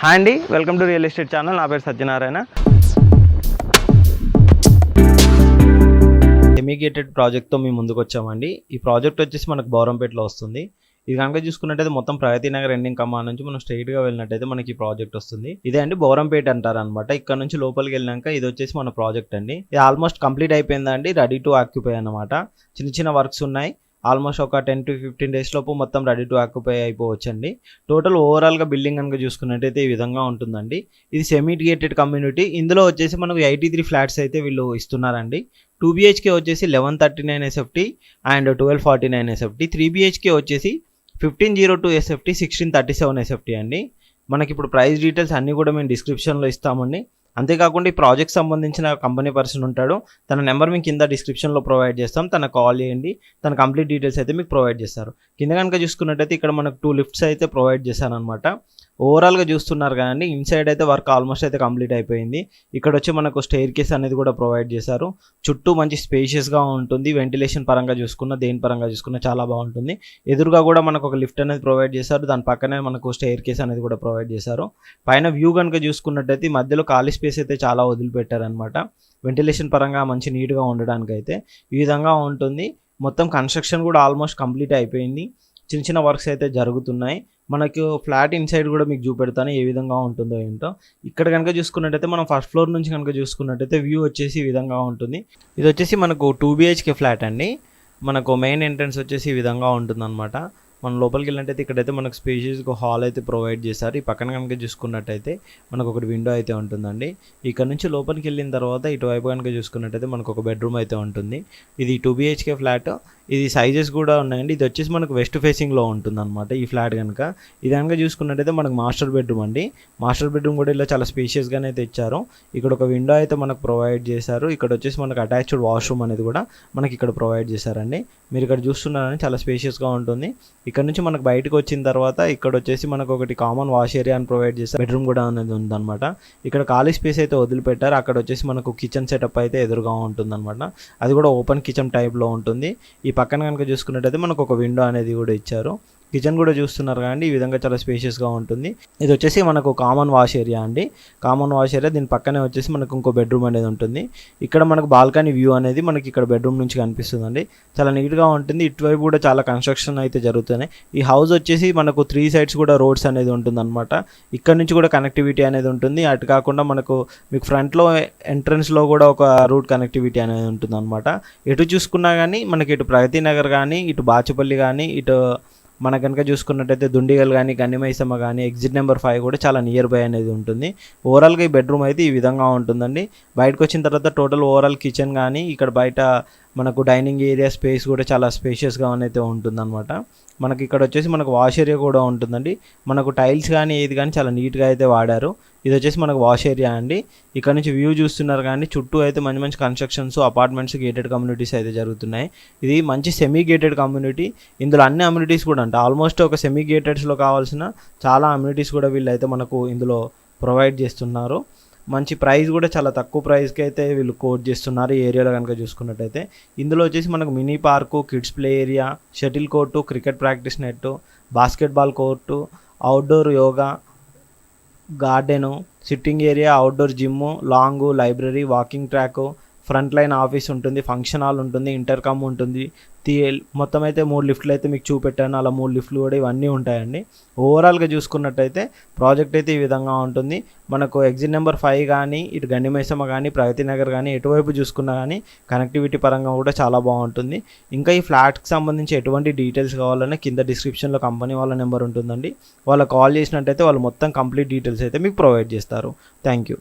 Hi అండి, welcome to real estate channel. నా పేరు సత్యనారాయణ. సెమీగేటెడ్ ప్రాజెక్ట్తో మేము ముందుకు వచ్చామండి. ఈ ప్రాజెక్ట్ వచ్చేసి మనకు బౌరంపేటలో వస్తుంది. ఇది కనుక చూసుకున్నట్టయితే మొత్తం ప్రగతి నగర్ ఎండింగ్ కమాన్ నుంచి మనం స్ట్రైట్గా వెళ్ళినట్టయితే మనకి ఈ ప్రాజెక్ట్ వస్తుంది. ఇదే అండి బౌరంపేట అంటారు అనమాట. ఇక్కడ నుంచి లోపలికి వెళ్ళినాక ఇది వచ్చేసి మన ప్రాజెక్ట్ అండి. ఇది ఆల్మోస్ట్ కంప్లీట్ అయిపోయిందండి, రెడీ టు ఆక్యుపై అనమాట. చిన్న చిన్న వర్క్స్ ఉన్నాయి. ఆల్మోస్ట్ ఒక 10 to 15 days లోపు మొత్తం రెడీ టు ఆక్యుపై అయిపోవచ్చండి. టోటల్ ఓవరాల్గా బిల్డింగ్ కనుక చూసుకున్నట్టయితే ఈ విధంగా ఉంటుందండి. ఇది సెమీ గేటెడ్ కమ్యూనిటీ. ఇందులో వచ్చేసి మనకు 83 ఫ్లాట్స్ అయితే వీళ్ళు ఇస్తున్నారండి. 2 BHK వచ్చేసి 1139 SFT అండ్ 1249 SFT. 3 BHK వచ్చేసి 1502 SFT 1637 SFT అండి. మనకి ఇప్పుడు ప్రైస్ డీటెయిల్స్ అన్నీ కూడా మేము డిస్క్రిప్షన్లో ఇస్తామండి. అంతేకాకుండా ఈ ప్రాజెక్ట్ సంబంధించిన కంపెనీ పర్సన్ ఉంటాడు, తన నెంబర్ మీకు కింద డిస్క్రిప్షన్లో ప్రొవైడ్ చేస్తాం. తన కాల్ చేయండి, తన కంప్లీట్ డీటెయిల్స్ అయితే మీకు ప్రొవైడ్ చేస్తారు. కింద కనుక చూసుకున్నట్టయితే ఇక్కడ మనకు 2 లిఫ్ట్స్ అయితే ప్రొవైడ్ చేశారనమాట. ఓవరాల్గా చూస్తున్నారు కానీ ఇన్సైడ్ అయితే వర్క్ ఆల్మోస్ట్ అయితే కంప్లీట్ అయిపోయింది. ఇక్కడ వచ్చి మనకు స్టెయిర్ కేస్ అనేది కూడా ప్రొవైడ్ చేశారు. చుట్టూ మంచి స్పేషియస్గా ఉంటుంది. వెంటిలేషన్ పరంగా చూసుకున్న దేని పరంగా చూసుకున్న చాలా బాగుంటుంది. ఎదురుగా కూడా మనకు ఒక లిఫ్ట్ అనేది ప్రొవైడ్ చేశారు. దాని పక్కనే మనకు స్టెయిర్ కేస్ అనేది కూడా ప్రొవైడ్ చేశారు. పైన వ్యూ కనుక చూసుకున్నట్టయితే మధ్యలో ఖాళీ స్పేస్ అయితే చాలా వదిలిపెట్టారనమాట. వెంటిలేషన్ పరంగా మంచి నీట్గా ఉండడానికి అయితే ఈ విధంగా ఉంటుంది. మొత్తం కన్స్ట్రక్షన్ కూడా ఆల్మోస్ట్ కంప్లీట్ అయిపోయింది. చిన్న చిన్న వర్క్స్ అయితే జరుగుతున్నాయి. మనకు ఫ్లాట్ ఇన్సైడ్ కూడా మీకు చూపెడతాను ఏ విధంగా ఉంటుందో ఏంటో. ఇక్కడ కనుక చూసుకున్నట్టయితే మనం ఫస్ట్ ఫ్లోర్ నుంచి కనుక చూసుకున్నట్టయితే వ్యూ వచ్చేసి ఈ విధంగా ఉంటుంది. ఇది వచ్చేసి మనకు 2 BHK ఫ్లాట్ అండి. మనకు మెయిన్ ఎంట్రన్స్ వచ్చేసి ఈ విధంగా ఉంటుందన్నమాట. మనం లోపలికి వెళ్ళినట్టయితే ఇక్కడైతే మనకు స్పేషియస్గా హాల్ అయితే ప్రొవైడ్ చేశారు. ఈ పక్కన కనుక చూసుకున్నట్టయితే మనకు ఒకటి విండో అయితే ఉంటుందండి. ఇక్కడ నుంచి లోపలికి వెళ్ళిన తర్వాత ఇటువైపు కనుక చూసుకున్నట్టయితే మనకు ఒక బెడ్రూమ్ అయితే ఉంటుంది. ఇది 2 BHK ఫ్లాట్. ఇది సైజెస్ కూడా ఉన్నాయండి. ఇది వచ్చేసి మనకు వెస్ట్ ఫేసింగ్లో ఉంటుంది అనమాట ఈ ఫ్లాట్ కనుక. ఇది కనుక చూసుకున్నట్టయితే మనకు మాస్టర్ బెడ్రూమ్ అండి. మాస్టర్ బెడ్రూమ్ కూడా ఇలా చాలా స్పేషియస్గానే అయితే ఇచ్చారు. ఇక్కడ ఒక విండో అయితే మనకు ప్రొవైడ్ చేశారు. ఇక్కడ వచ్చేసి మనకు అటాచ్డ్ వాష్రూమ్ అనేది కూడా మనకి ఇక్కడ ప్రొవైడ్ చేశారండి. మీరు ఇక్కడ చూస్తున్నారని చాలా స్పేషియస్గా ఉంటుంది. ఇక్కడ నుంచి మనకు బయటకు వచ్చిన తర్వాత ఇక్కడ వచ్చేసి మనకు ఒకటి కామన్ వాష్ ఏరియా అని ప్రొవైడ్ చేశారు. బెడ్రూమ్ కూడా అనేది ఉందన్నమాట. ఇక్కడ ఖాళీ స్పేస్ అయితే వదిలిపెట్టారు. అక్కడ వచ్చేసి మనకు కిచెన్ సెటప్ అయితే ఎదురుగా ఉంటుందన్నమాట. అది కూడా ఓపెన్ కిచెన్ టైప్లో ఉంటుంది. ఈ పక్కన కనుక చూసుకున్నట్టయితే మనకు ఒక విండో అనేది కూడా ఇచ్చారు. కిచెన్ కూడా చూస్తున్నారు కానీ ఈ విధంగా చాలా స్పేషియస్గా ఉంటుంది. ఇది వచ్చేసి మనకు కామన్ వాష్ ఏరియా అండి. కామన్ వాష్ ఏరియా దీని పక్కనే వచ్చేసి మనకు ఇంకో బెడ్రూమ్ అనేది ఉంటుంది. ఇక్కడ మనకు బాల్కనీ వ్యూ అనేది మనకి ఇక్కడ బెడ్రూమ్ నుంచి కనిపిస్తుందండి. చాలా నీట్గా ఉంటుంది. ఇటువైపు కూడా చాలా కన్స్ట్రక్షన్ అయితే జరుగుతున్నాయి. ఈ హౌస్ వచ్చేసి మనకు 3 sides కూడా రోడ్స్ అనేది ఉంటుంది అనమాట. ఇక్కడ నుంచి కూడా కనెక్టివిటీ అనేది ఉంటుంది. అటు కాకుండా మనకు మీకు ఫ్రంట్లో ఎంట్రన్స్లో కూడా ఒక రూట్ కనెక్టివిటీ అనేది ఉంటుంది అనమాట. ఎటు చూసుకున్నా కానీ మనకి ఇటు ప్రగతి నగర్ కానీ ఇటు బాచుపల్లి కానీ ఇటు మన కనుక చూసుకున్నట్టయితే దుండిగల్ కానీ గన్నిమైసమ్మ కానీ ఎగ్జిట్ నెంబర్ 5 కూడా చాలా నియర్ బై అనేది ఉంటుంది. ఓవరాల్గా ఈ బెడ్రూమ్ అయితే ఈ విధంగా ఉంటుందండి. బయటకు వచ్చిన తర్వాత టోటల్ ఓవరాల్ కిచెన్ కానీ ఇక్కడ బయట మనకు డైనింగ్ ఏరియా స్పేస్ కూడా చాలా స్పేషియస్గా అయితే ఉంటుందన్నమాట. మనకి ఇక్కడ వచ్చేసి మనకు వాష్ ఏరియా కూడా ఉంటుందండి. మనకు టైల్స్ కానీ ఏది కానీ చాలా నీట్గా అయితే వాడారు. ఇది వచ్చేసి మనకు వాష్ ఏరియా అండి. ఇక్కడ నుంచి వ్యూ చూస్తున్నారు కానీ చుట్టూ అయితే మంచి మంచి కన్స్ట్రక్షన్స్ అపార్ట్మెంట్స్ గేటెడ్ కమ్యూనిటీస్ అయితే జరుగుతున్నాయి. ఇది మంచి సెమీ గేటెడ్ కమ్యూనిటీ. ఇందులో అన్ని అమ్యూనిటీస్ కూడా అంటే ఆల్మోస్ట్ ఒక సెమీ గేటెడ్స్లో కావాల్సిన చాలా అమ్యూనిటీస్ కూడా వీళ్ళు అయితే మనకు ఇందులో ప్రొవైడ్ చేస్తున్నారు. మంచి ప్రైస్ కూడా చాలా తక్కువ ప్రైస్కి అయితే వీళ్ళు కోట్ చేస్తున్నారు ఈ ఏరియాలో కనుక చూసుకున్నట్టయితే. ఇందులో వచ్చేసి మనకు mini park, kids play area, shuttle court, cricket practice net, basketball court, outdoor yoga, garden, sitting area, outdoor gym, long, library, walking track, front line office ఉంటుంది, ఫంక్షన్ హాల్ ఉంటుంది, ఇంటర్కామ్ ఉంటుంది. మొత్తం అయితే 3 లిఫ్ట్లు అయితే మీకు చూపెట్టాను. అలా 3 లిఫ్ట్లు కూడా ఇవన్నీ ఉంటాయండి. ఓవరాల్గా చూసుకున్నట్టయితే ప్రాజెక్ట్ అయితే ఈ విధంగా ఉంటుంది. మనకు ఎగ్జిట్ నెంబర్ 5 కానీ ఇటు గండిమైసమ్మ కానీ ప్రగతి నగర్ కానీ ఎటువైపు చూసుకున్నా కానీ కనెక్టివిటీ పరంగా కూడా చాలా బాగుంటుంది. ఇంకా ఈ ఫ్లాట్కి సంబంధించి ఎటువంటి డీటెయిల్స్ కావాలన్నా కింద డిస్క్రిప్షన్లో కంపెనీ వాళ్ళ నెంబర్ ఉంటుందండి. వాళ్ళు కాల్ చేసినట్టయితే వాళ్ళు మొత్తం కంప్లీట్ డీటెయిల్స్ అయితే మీకు ప్రొవైడ్ చేస్తారు. Thank you.